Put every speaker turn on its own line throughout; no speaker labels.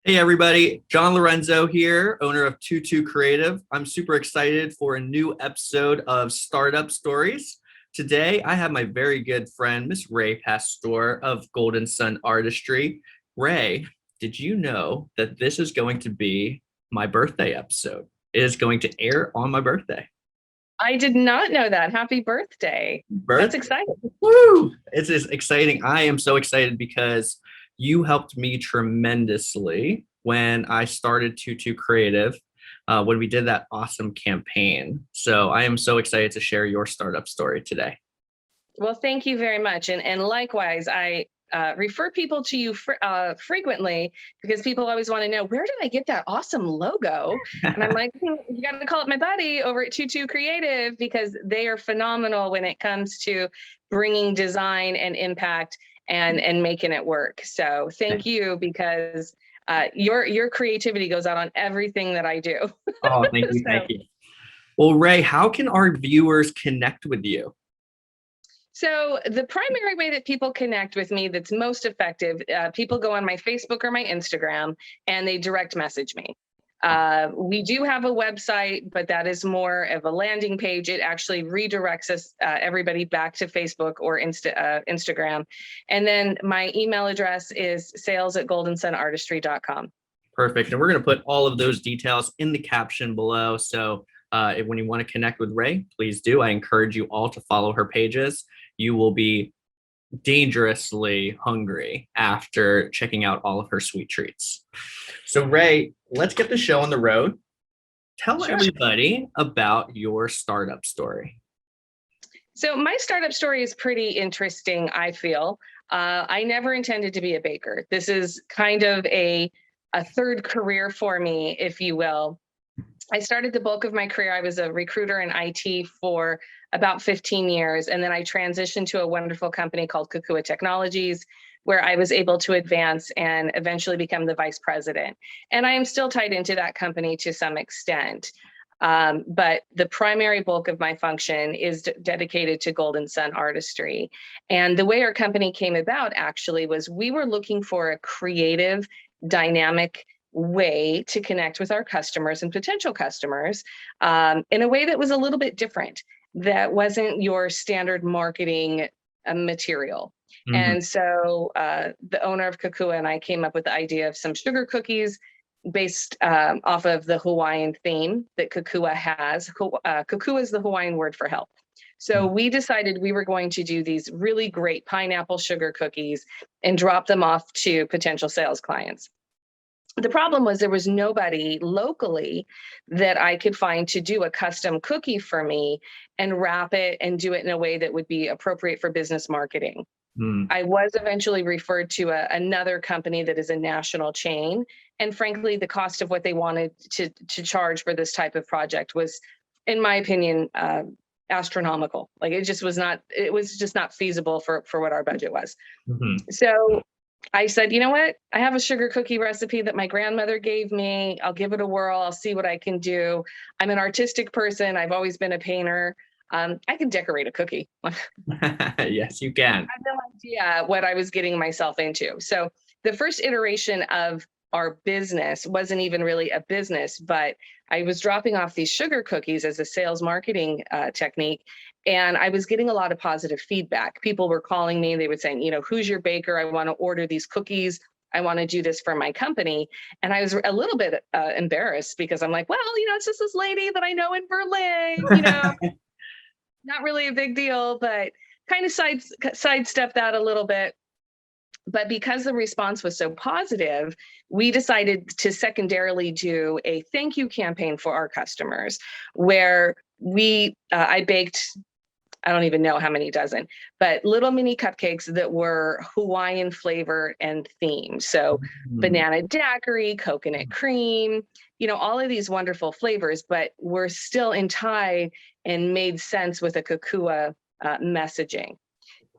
Hey everybody, John Lorenzo here, owner of Tutu Creative. I'm super excited for a new episode of Startup Stories. Today, I have my very good friend, Miss Rae Pastore of Golden Sun Artistry. Rae, did you know that this is going to be my birthday episode? It is going to air on my birthday.
I did not know that. Happy birthday. That's
Birthday.
exciting.
Woo! It's just exciting. I am so excited because you helped me tremendously when I started Tutu Creative, when we did that awesome campaign. So I am so excited to share your startup story today.
Well, thank you very much. And likewise, I refer people to you frequently because people always want to know, where did I get that awesome logo? And I'm like, you got to call up my buddy over at Tutu Creative because they are phenomenal when it comes to bringing design and impact and making it work. So thank you because your creativity goes out on everything that I do.
Oh, thank you,
So
thank you. Well, Rae, how can our viewers connect with you?
So the primary way that people connect with me that's most effective, people go on my Facebook or my Instagram and they direct message me. We do have a website, but that is more of a landing page. It actually redirects us, everybody back to Facebook or Instagram. And then my email address is sales@goldensunartistry.com.
Perfect. And we're going to put all of those details in the caption below. So when you want to connect with Rae, please do. I encourage you all to follow her pages. You will be dangerously hungry after checking out all of her sweet treats. So, Rae, let's get the show on the road. Tell
Sure.
everybody about your startup story.
So my startup story is pretty interesting, I feel. I never intended to be a baker. This is kind of a third career for me, if you will. I started the bulk of my career. I was a recruiter in IT for about 15 years. And then I transitioned to a wonderful company called Kakua Technologies, where I was able to advance and eventually become the vice president. And I am still tied into that company to some extent. But the primary bulk of my function is dedicated to Golden Sun Artistry. And the way our company came about actually was we were looking for a creative, dynamic way to connect with our customers and potential customers in a way that was a little bit different, that wasn't your standard marketing material.
Mhm.
And so the owner of Kakua and I came up with the idea of some sugar cookies based off of the Hawaiian theme that Kakua has. Kakua is the Hawaiian word for health. So we decided we were going to do these really great pineapple sugar cookies and drop them off to potential sales clients. The problem was there was nobody locally that I could find to do a custom cookie for me and wrap it and do it in a way that would be appropriate for business marketing.
Mm.
I was eventually referred to another company that is a national chain. And frankly, the cost of what they wanted to charge for this type of project was, in my opinion, astronomical. Like it was just not feasible for what our budget was.
Mhm.
So I said, you know what? I have a sugar cookie recipe that my grandmother gave me. I'll give it a whirl. I'll see what I can do. I'm an artistic person. I've always been a painter. I can decorate a cookie.
Yes, you can.
I had no idea what I was getting myself into. So the first iteration of our business wasn't even really a business, but I was dropping off these sugar cookies as a sales marketing technique. And I was getting a lot of positive feedback. People were calling me. They would say, who's your baker? I want to order these cookies. I want to do this for my company. And I was a little bit embarrassed because I'm like, well, it's just this lady that I know in Berlin, not really a big deal, but kind of sidestep that a little bit. But because the response was so positive, we decided to secondarily do a thank you campaign for our customers where I baked, I don't even know how many dozen, but little mini cupcakes that were Hawaiian flavor and themed. So
Mm.
banana daiquiri, coconut cream, all of these wonderful flavors, but were still in tie and made sense with a Kakua messaging.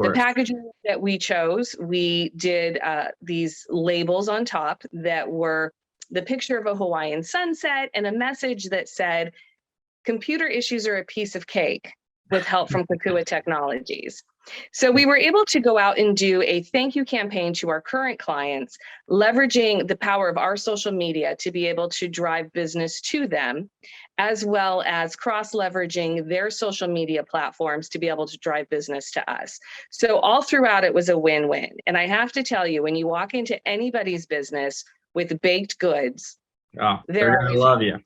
Of
The
course.
packaging that we chose, we did these labels on top that were the picture of a Hawaiian sunset and a message that said, computer issues are a piece of cake with help from Kakua Technologies. So we were able to go out and do a thank you campaign to our current clients, leveraging the power of our social media to be able to drive business to them, as well as cross-leveraging their social media platforms to be able to drive business to us. So all throughout it was a win-win. And I have to tell you, when you walk into anybody's business with baked goods,
Oh, they're
they're
gonna
always
love you.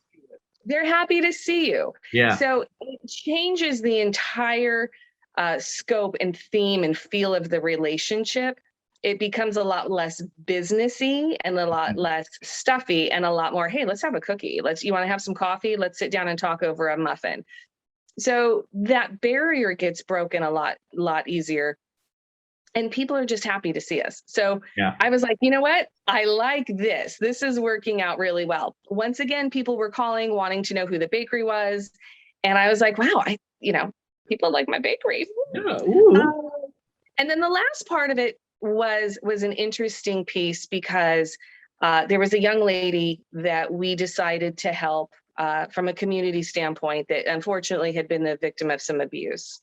they're happy to see you.
Yeah.
So it changes the entire scope and theme and feel of the relationship. It becomes a lot less businessy and a lot less stuffy and a lot more, hey, let's have a cookie. You want to have some coffee? Let's sit down and talk over a muffin. So that barrier gets broken a lot easier. And people are just happy to see us. So
Yeah.
I was like, you know what? I like this. This is working out really well. Once again, people were calling, wanting to know who the bakery was. And I was like, wow, people like my bakery.
Yeah. Ooh.
And then the last part of it was an interesting piece because there was a young lady that we decided to help from a community standpoint that unfortunately had been the victim of some abuse.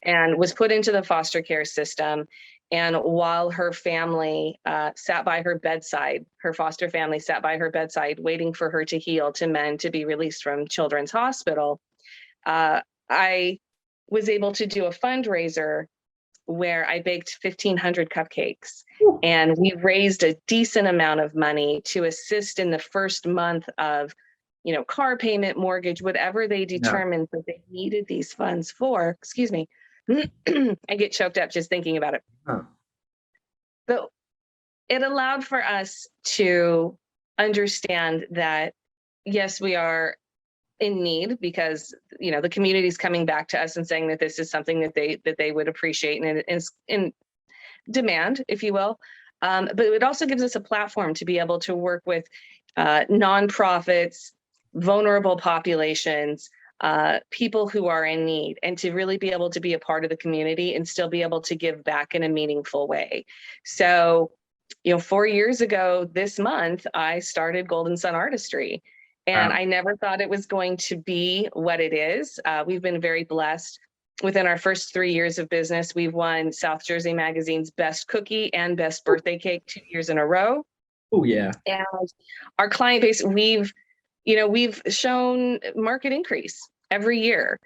And was put into the foster care system. And while her family sat by her bedside, her foster family sat by her bedside, waiting for her to heal, to mend, to be released from Children's Hospital, I was able to do a fundraiser where I baked 1,500 cupcakes. And we raised a decent amount of money to assist in the first month of car payment, mortgage, whatever they determined that they needed these funds for. Excuse me. I get choked up just thinking about it. But it allowed for us to understand that, yes, we are in need because, the community is coming back to us and saying that this is something that they would appreciate and is in demand, if you will. But it also gives us a platform to be able to work with nonprofits, vulnerable populations, people who are in need, and to really be able to be a part of the community and still be able to give back in a meaningful way. So, 4 years ago this month, I started Golden Sun Artistry, and I never thought it was going to be what it is. We've been very blessed. Within our first 3 years of business, we've won South Jersey Magazine's Best Cookie and Best Birthday Cake 2 years in a row.
Oh, yeah.
And our client base, we've shown market increase every year.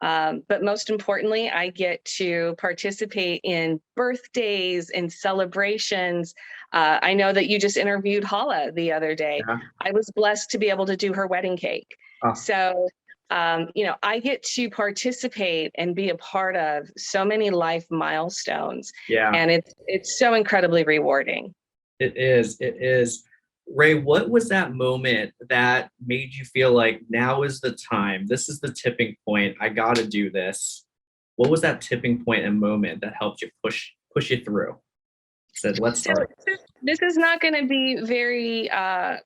But most importantly, I get to participate in birthdays and celebrations. I know that you just interviewed Hala the other day.
Yeah.
I was blessed to be able to do her wedding cake.
Oh.
So, I get to participate and be a part of so many life milestones.
Yeah.
And it's so incredibly rewarding.
It is. It is. Rae, what was that moment that made you feel like now is the time? This is the tipping point. I got to do this. What was that tipping point and moment that helped you push you through? Said, let's start.
This is not going to be very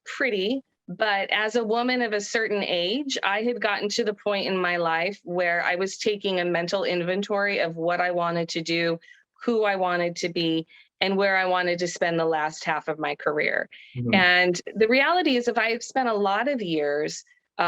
pretty, but as a woman of a certain age, I had gotten to the point in my life where I was taking a mental inventory of what I wanted to do, who I wanted to be, and where I wanted to spend the last half of my career.
Mhm.
And the reality is, if I've spent a lot of years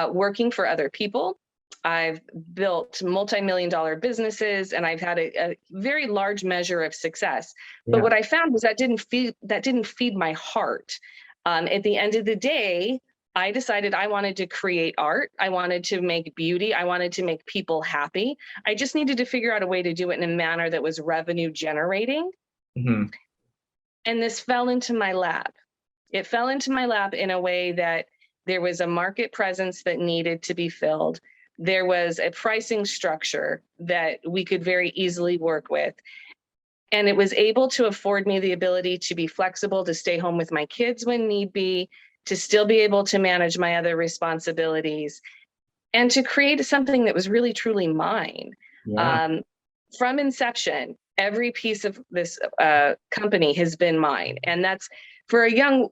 working for other people, I've built multi-million-dollar businesses, and I've had a very large measure of success. But what I found was that didn't feed my heart. At the end of the day, I decided I wanted to create art. I wanted to make beauty. I wanted to make people happy. I just needed to figure out a way to do it in a manner that was revenue generating.
Mm-hmm.
And this fell into my lap. It fell into my lap in a way that there was a market presence that needed to be filled. There was a pricing structure that we could very easily work with. And it was able to afford me the ability to be flexible, to stay home with my kids when need be, to still be able to manage my other responsibilities, and to create something that was really, truly mine.
Yeah.
From inception, every piece of this company has been mine. And that's, for a young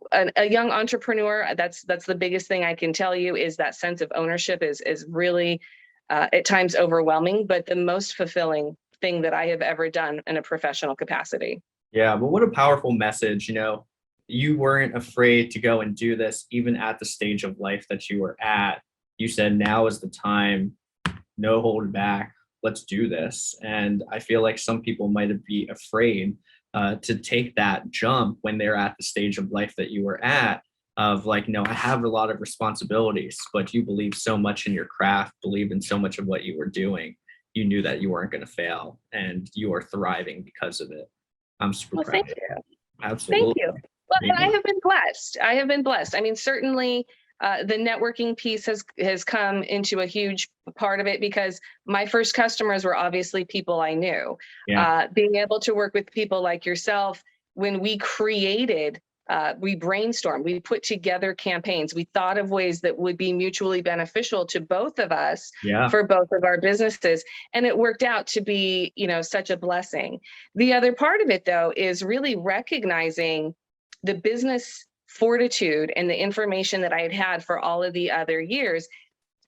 entrepreneur, that's the biggest thing I can tell you, is that sense of ownership is really at times overwhelming, but the most fulfilling thing that I have ever done in a professional capacity.
Yeah, but what a powerful message. You weren't afraid to go and do this, even at the stage of life that you were at. You said, now is the time, no hold back. let's do this. And I feel like some people might be afraid to take that jump when they're at the stage of life that you were at, of like, no, I have a lot of responsibilities, but you believe so much in your craft, believe in so much of what you were doing. You knew that you weren't going to fail, and you are thriving because of it. I'm super
Well,
proud
thank
of you.
you. Thank
Absolutely.
you. Well, and I
Yeah.
have been blessed. I have been blessed. I mean, certainly the networking piece has come into a huge part of it, because my first customers were obviously people I knew.
Yeah.
Being able to work with people like yourself, when we created, we brainstormed, we put together campaigns, we thought of ways that would be mutually beneficial to both of us
Yeah.
for both of our businesses, and it worked out to be, such a blessing. The other part of it, though, is really recognizing the business fortitude and the information that I had had for all of the other years.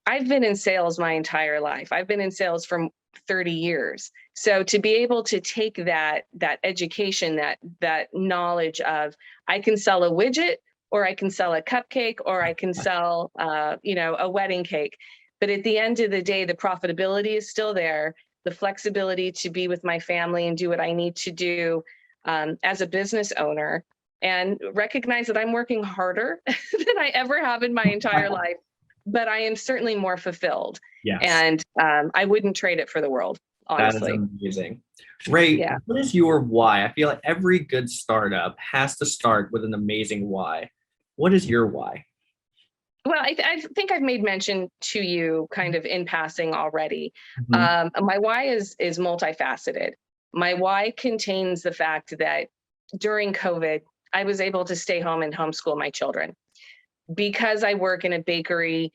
I've been in sales my entire life. I've been in sales for 30 years. So to be able to take that education, that knowledge of, I can sell a widget, or I can sell a cupcake, or I can sell a wedding cake. But at the end of the day, the profitability is still there. The flexibility to be with my family and do what I need to do as a business owner, and recognize that I'm working harder than I ever have in my entire life, but I am certainly more fulfilled.
Yes.
And I wouldn't trade it for the world,
That is
honestly.
amazing. Ray,
Yeah.
what is your why? I feel like every good startup has to start with an amazing why. What is your why?
Well, I think I've made mention to you kind of in passing already.
Mhm.
My why is multifaceted. My why contains the fact that during COVID, I was able to stay home and homeschool my children. Because I work in a bakery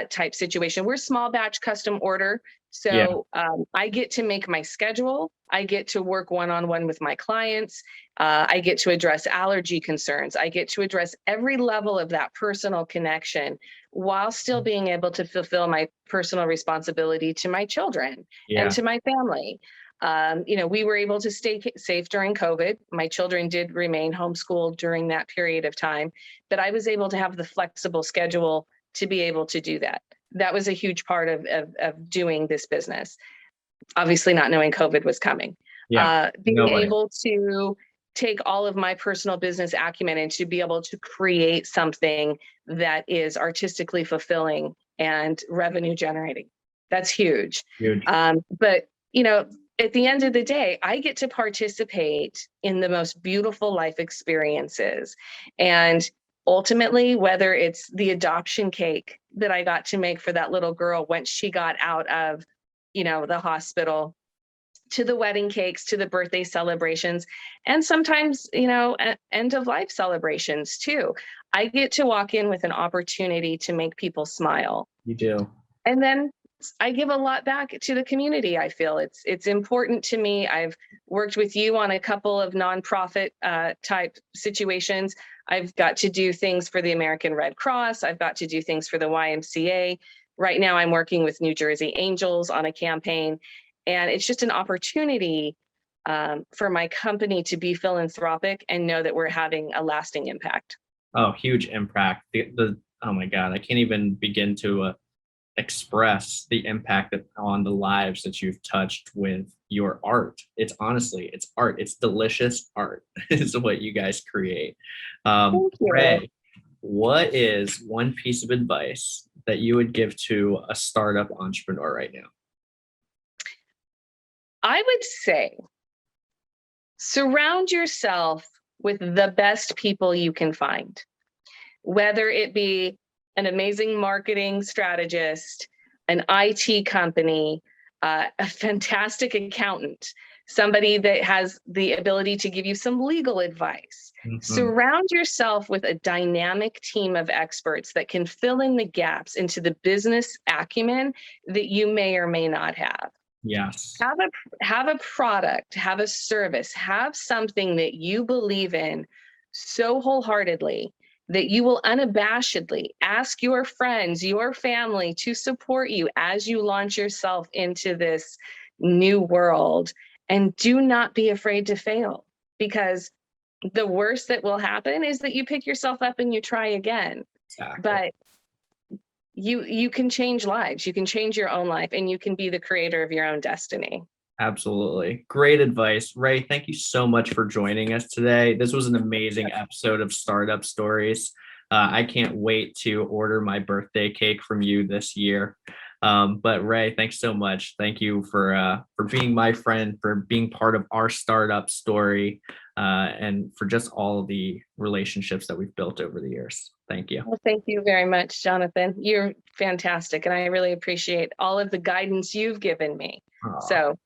type situation. We're small batch custom order.
Yeah.
So I get to make my schedule. I get to work one-on-one with my clients. I get to address allergy concerns. I get to address every level of that personal connection, while still being able to fulfill my personal responsibility to my children and
Yeah.
to my family. We were able to stay safe during COVID. My children did remain homeschooled during that period of time, but I was able to have the flexible schedule to be able to do that. That was a huge part of doing this business. Obviously, not knowing COVID was coming.
Yeah.
Being
No way.
able to take all of my personal business acumen and to be able to create something that is artistically fulfilling and revenue generating. That's huge.
Huge.
But, at the end of the day, I get to participate in the most beautiful life experiences. And ultimately, whether it's the adoption cake that I got to make for that little girl once she got out of, the hospital, to the wedding cakes, to the birthday celebrations, and sometimes, end of life celebrations too. I get to walk in with an opportunity to make people smile.
You do.
And then I give a lot back to the community. I feel it's important to me. I've worked with you on a couple of nonprofit type situations. I've got to do things for the American Red Cross. I've got to do things for the YMCA. Right now, I'm working with New Jersey Angels on a campaign, and it's just an opportunity for my company to be philanthropic and know that we're having a lasting impact.
Oh, huge impact. The oh my God, I can't even begin to express the impact on the lives that you've touched with your art. It's honestly, it's art. It's delicious art is what you guys create.
Thank you.
Ray, what is one piece of advice that you would give to a startup entrepreneur right now?
I would say surround yourself with the best people you can find, whether it be an amazing marketing strategist, an IT company, a fantastic accountant, somebody that has the ability to give you some legal advice.
Mhm.
Surround yourself with a dynamic team of experts that can fill in the gaps into the business acumen that you may or may not have.
Yes.
Have a product, have a service, have something that you believe in so wholeheartedly that you will unabashedly ask your friends, your family to support you as you launch yourself into this new world. And do not be afraid to fail, because the worst that will happen is that you pick yourself up and you try again.
Exactly.
But you can change lives. You can change your own life, and you can be the creator of your own destiny.
Absolutely. Great advice. Rae, thank you so much for joining us today. This was an amazing episode of Startup Stories. I can't wait to order my birthday cake from you this year. But Rae, thanks so much. Thank you for being my friend, for being part of our startup story, and for just all the relationships that we've built over the years. Thank you.
Well, thank you very much, Jonathan. You're fantastic, and I really appreciate all of the guidance you've given me.
Aw.
So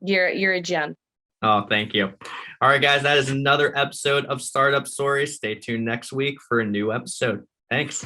you're a gem.
Oh, thank you. All right, guys, that is another episode of Startup Stories. Stay tuned next week for a new episode. Thanks.